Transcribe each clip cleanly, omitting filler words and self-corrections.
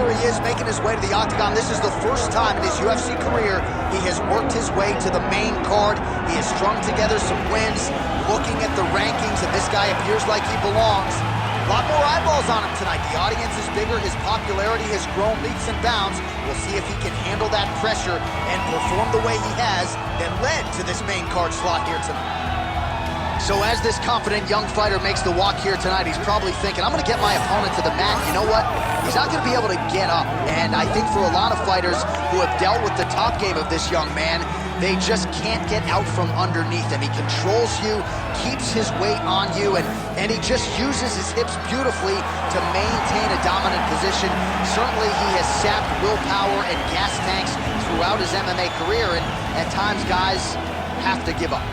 here he is making his way to the octagon. This is the first time in his UFC career he has worked his way to the main card. He has strung together some wins. Looking at the rankings, and this guy appears like he belongs. A lot more eyeballs on him tonight. The audience is bigger. His popularity has grown leaps and bounds. We'll see if he can handle that pressure and perform the way he has that led to this main card slot here tonight. So as this confident young fighter makes the walk here tonight, he's probably thinking, I'm going to get my opponent to the mat. You know what? He's not going to be able to get up. And I think for a lot of fighters who have dealt with the top game of this young man, they just can't get out from underneath him. He controls you, keeps his weight on you, and he just uses his hips beautifully to maintain a dominant position. Certainly he has sapped willpower and gas tanks throughout his MMA career, and at times guys have to give up.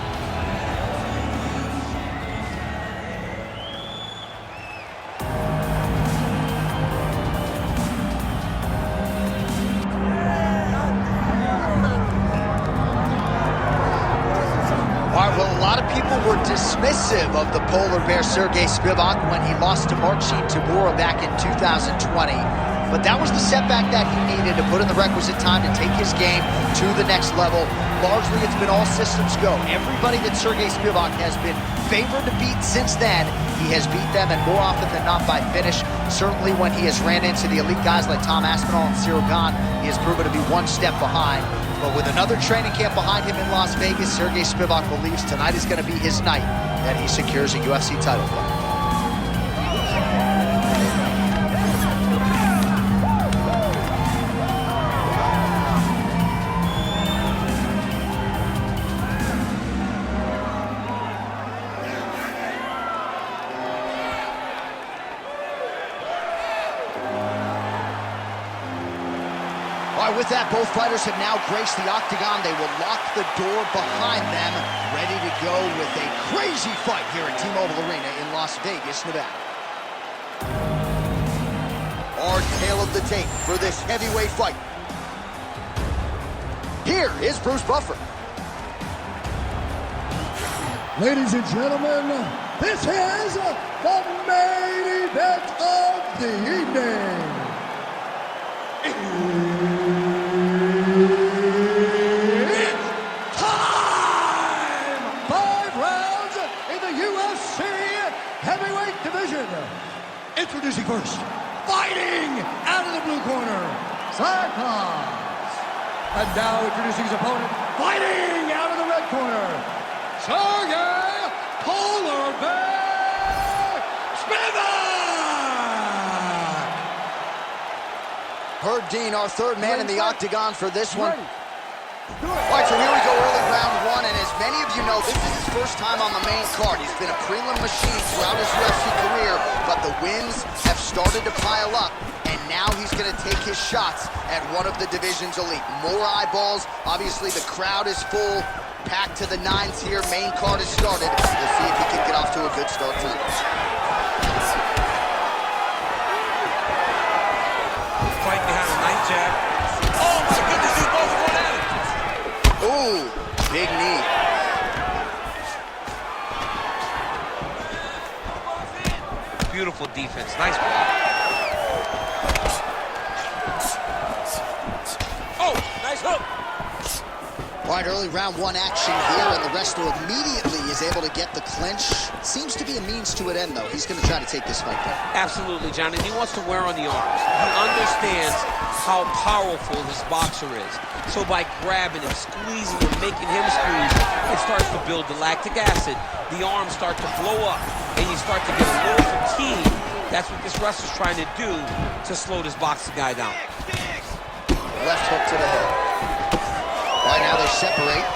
Were dismissive of the polar bear Sergey Spivac when he lost to Marcin Tybura back in 2020. But that was the setback that he needed to put in the requisite time to take his game to the next level. Largely, it's been all systems go. Everybody that Sergey Spivac has been favored to beat since then, he has beat them, and more often than not by finish. Certainly when he has ran into the elite guys like Tom Aspinall and Cyril Gane, he has proven to be one step behind. But with another training camp behind him in Las Vegas, Sergey Spivac believes tonight is going to be his night that he secures a UFC title fight. With that, both fighters have now graced the octagon. They will lock the door behind them, ready to go with a crazy fight here at T-Mobile Arena in Las Vegas, Nevada. Our tale of the tape for this heavyweight fight. Here is Bruce Buffer. Ladies and gentlemen, this is the main event of the evening. Introducing first, fighting out of the blue corner, Cyclops. And now introducing his opponent, fighting out of the red corner, Sergey Polar Bear Spivac. Herb Dean, our third man in the octagon for this one. All right, so here we go, early round one, and as many of you know, this is his first time on the main card. He's been a prelim machine throughout his UFC career, but the wins have started to pile up, and now he's going to take his shots at one of the division's elite. More eyeballs, obviously the crowd is full, packed to the nines here, main card has started. We'll see if he can get off to a good start tonight. Fight behind a nice jab. Oh my goodness, these both are going at it. Ooh, big knee. Beautiful defense, nice block. Oh, nice hook. All right, early round one action here, and the wrestler immediately is able to get the clinch. Seems to be a means to an end, though. He's going to try to take this fight down. Absolutely, John, and he wants to wear on the arms. He understands how powerful this boxer is. So by grabbing him, squeezing him, making him squeeze, it starts to build the lactic acid. The arms start to blow up, and you start to get a little fatigue. That's what this wrestler's trying to do to slow this boxing guy down. Left hook to the head. Right now they separate.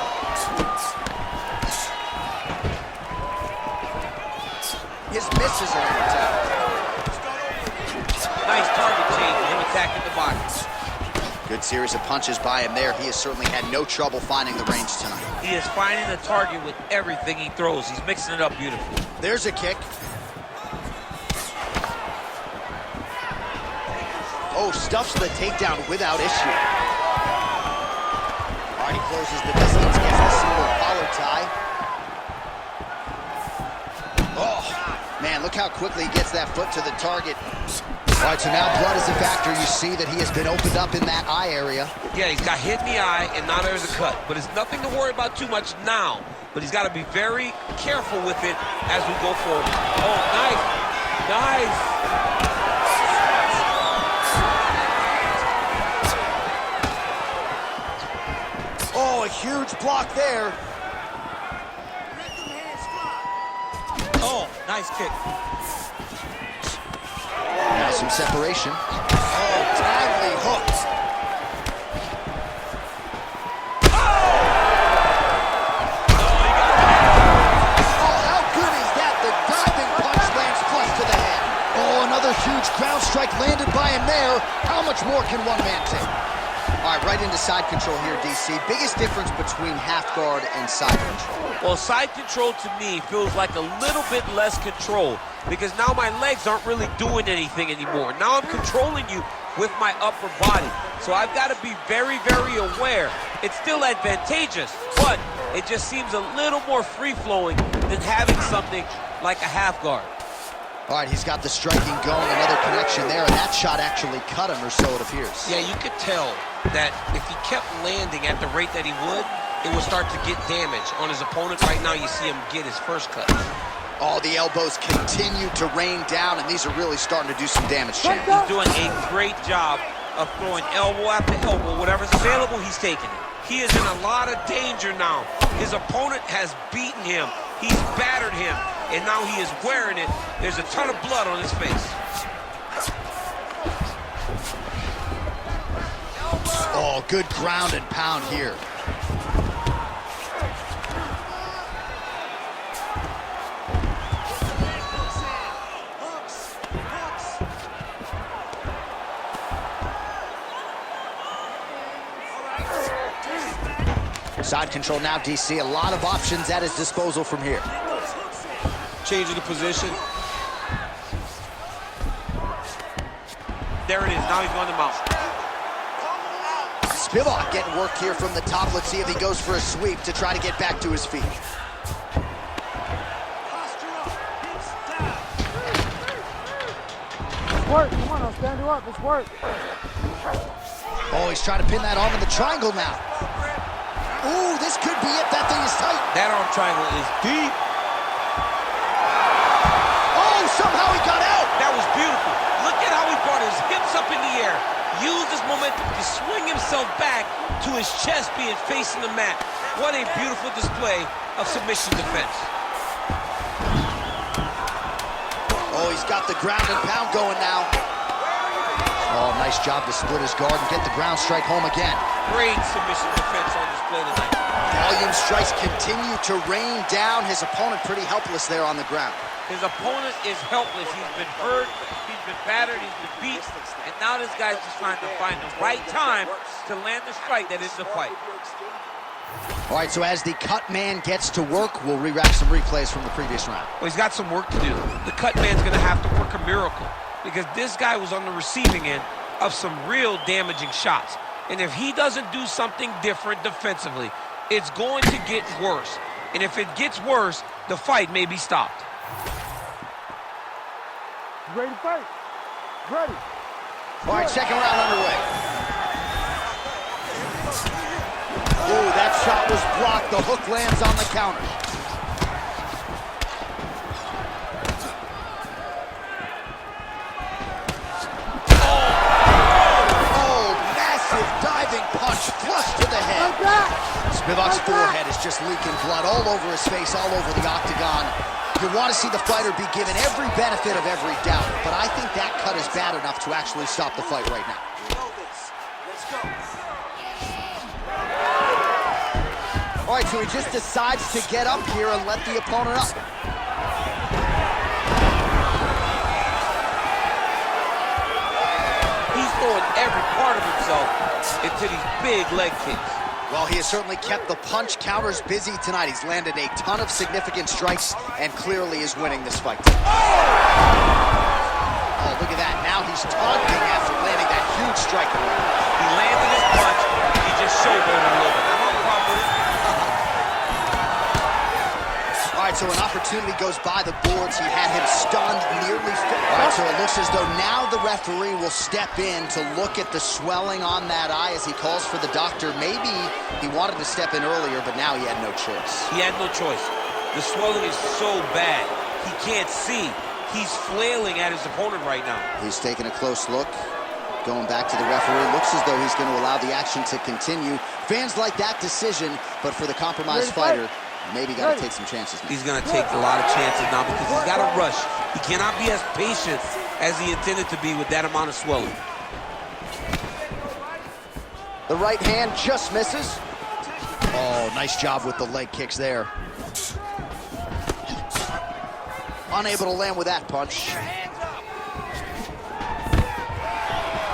His misses are in attack. Nice target change, him attacking the body. Good series of punches by him there. He has certainly had no trouble finding the range tonight. He is finding the target with everything he throws. He's mixing it up beautifully. There's a kick. Oh, stuffs the takedown without issue. All right, he closes the distance, gets the single collar tie. Oh, man, look how quickly he gets that foot to the target. All right, so now blood is a factor. You see that he has been opened up in that eye area. Yeah, he's got hit in the eye, and now there's a cut. But it's nothing to worry about too much now. But he's got to be very careful with it as we go forward. Oh, nice. Nice. Oh, a huge block there. Oh, nice kick. Now some separation. Oh, timely hooks. Huge ground strike landed by him there. How much more can one man take? All right, right into side control here, DC. Biggest difference between half guard and side control? Well, side control to me feels like a little bit less control because now my legs aren't really doing anything anymore. Now I'm controlling you with my upper body. So I've got to be very, very aware. It's still advantageous, but it just seems a little more free-flowing than having something like a half guard. All right, he's got the striking going, another connection there, and that shot actually cut him, or so it appears. Yeah, you could tell that if he kept landing at the rate that he would, it would start to get damage on his opponent. Right now, you see him get his first cut. All the elbows continue to rain down, and these are really starting to do some damage. He's doing a great job of throwing elbow after elbow. Whatever's available, he's taking it. He is in a lot of danger now. His opponent has beaten him. He's battered him. And now he is wearing it. There's a ton of blood on his face. Oh, good ground and pound here. Side control now, DC. A lot of options at his disposal from here. Changing the position. There it is. Now he's going to mount. Spivac getting work here from the top. Let's see if he goes for a sweep to try to get back to his feet. It's work. Come on, I'll stand you up. It's work. Oh, he's trying to pin that arm in the triangle now. Ooh, this could be it. That thing is tight. That arm triangle is deep. Oh, somehow he got out. That was beautiful. Look at how he brought his hips up in the air. Used his momentum to swing himself back to his chest being facing the mat. What a beautiful display of submission defense. Oh, he's got the ground and pound going now. Oh, nice job to split his guard and get the ground strike home again. Great submission defense on display tonight. Volume strikes continue to rain down. His opponent pretty helpless there on the ground. His opponent is helpless. He's been hurt, he's been battered, he's been beat, and now this guy's just trying to find the right time to land the strike that is the fight. All right, so as the cut man gets to work, we'll re-wrap some replays from the previous round. Well, he's got some work to do. The cut man's going to have to work a miracle because this guy was on the receiving end of some real damaging shots. And if he doesn't do something different defensively, it's going to get worse. And if it gets worse, the fight may be stopped. You ready to fight? Ready. All right, second round underway. Ooh, that shot was blocked. The hook lands on the counter. Oh, massive diving punch, flush to the head. Spivac's forehead is just leaking blood all over his face, all over the octagon. You want to see the fighter be given every benefit of every doubt, but I think that cut is bad enough to actually stop the fight right now. All right, so he just decides to get up here and let the opponent up. He's throwing every part of himself into these big leg kicks. Well, he has certainly kept the punch counters busy tonight. He's landed a ton of significant strikes and clearly is winning this fight. Oh, look at that. Now he's taunting after landing that huge strike. He landed his punch. He just showboated a little bit. I don't have a problem with it. All right, so an opportunity opportunity goes by the boards. He had him stunned, nearly finished. All right, so it looks as though now the referee will step in to look at the swelling on that eye as he calls for the doctor. Maybe he wanted to step in earlier, but now he had no choice. He had no choice. The swelling is so bad, he can't see. He's flailing at his opponent right now. He's taking a close look, going back to the referee. Looks as though he's going to allow the action to continue. Fans like that decision, but for the compromised fighter, maybe got to take some chances now. He's going to take a lot of chances now because he's got to rush. He cannot be as patient as he intended to be with that amount of swelling. The right hand just misses. Oh, nice job with the leg kicks there. Unable to land with that punch.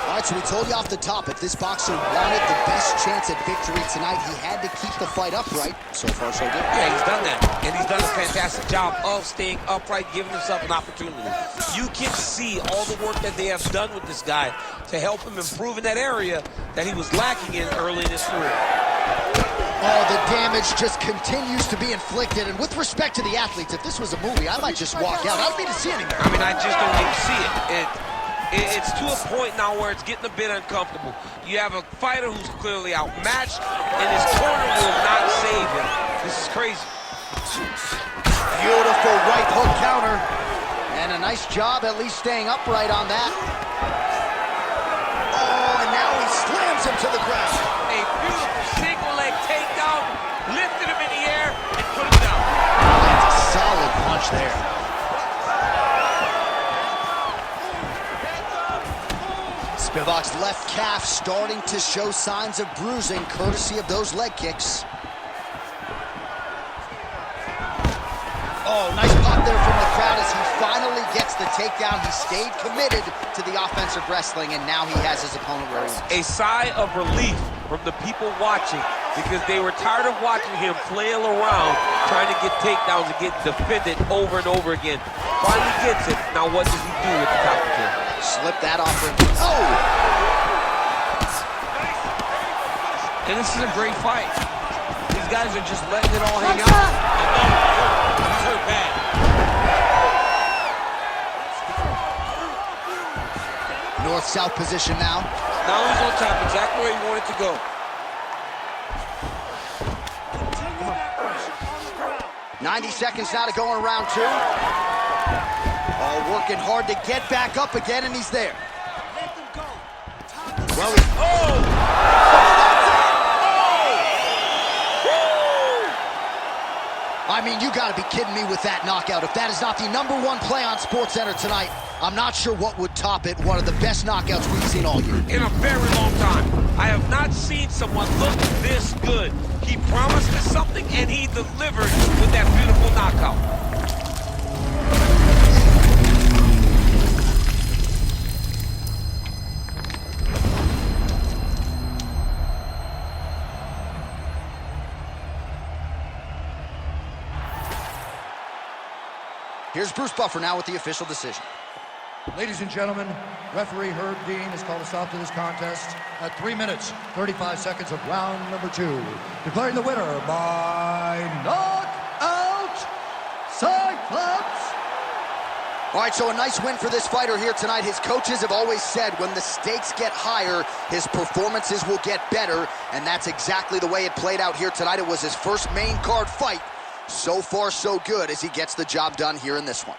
All right, so we told you off the top, if this boxer wanted the best chance at victory tonight, he had to keep the fight upright. So far, so good. Yeah, he's done that. And he's done a fantastic job of staying upright, giving himself an opportunity. You can see all the work that they have done with this guy to help him improve in that area that he was lacking in early in his career. Oh, the damage just continues to be inflicted. And with respect to the athletes, if this was a movie, I might just walk out. I don't need to see anymore. I mean, I just don't even see it. It's to a point now where it's getting a bit uncomfortable. You have a fighter who's clearly outmatched, and his corner will not save him. This is crazy. Beautiful right hook counter. And a nice job at least staying upright on that. Oh, and now he slams him to the ground. A beautiful single leg takedown, lifted him in the air, and put him down. That's a solid punch there. Spivac's left calf starting to show signs of bruising, courtesy of those leg kicks. Oh, nice pop there from the crowd as he finally gets the takedown. He stayed committed to the offensive wrestling, and now he has his opponent where he wants. A sigh of relief from the people watching because they were tired of watching him flail around trying to get takedowns and get defended over and over again. Finally gets it. Now what does he do with the top kick? Slip that off him. Oh! And this is a great fight. These guys are just letting it all hang out. He's hurt bad. North-south position now. Now he's on top, exactly where he wanted to go. .90 seconds now to go in round two. Oh, working hard to get back up again, and he's there. Well, I mean, you gotta be kidding me with that knockout. If that is not the #1 play on SportsCenter tonight, I'm not sure what would top it. One of the best knockouts we've seen all year. In a very long time. I have not seen someone look this good. He promised us something, and he delivered with that beautiful knockout. Here's Bruce Buffer now with the official decision. Ladies and gentlemen, referee Herb Dean has called a stop to this contest at 3 minutes, 35 seconds of round number 2. Declaring the winner by knockout, Cyclops. All right, so a nice win for this fighter here tonight. His coaches have always said when the stakes get higher, his performances will get better, and that's exactly the way it played out here tonight. It was his first main card fight. So far, so good as he gets the job done here in this one.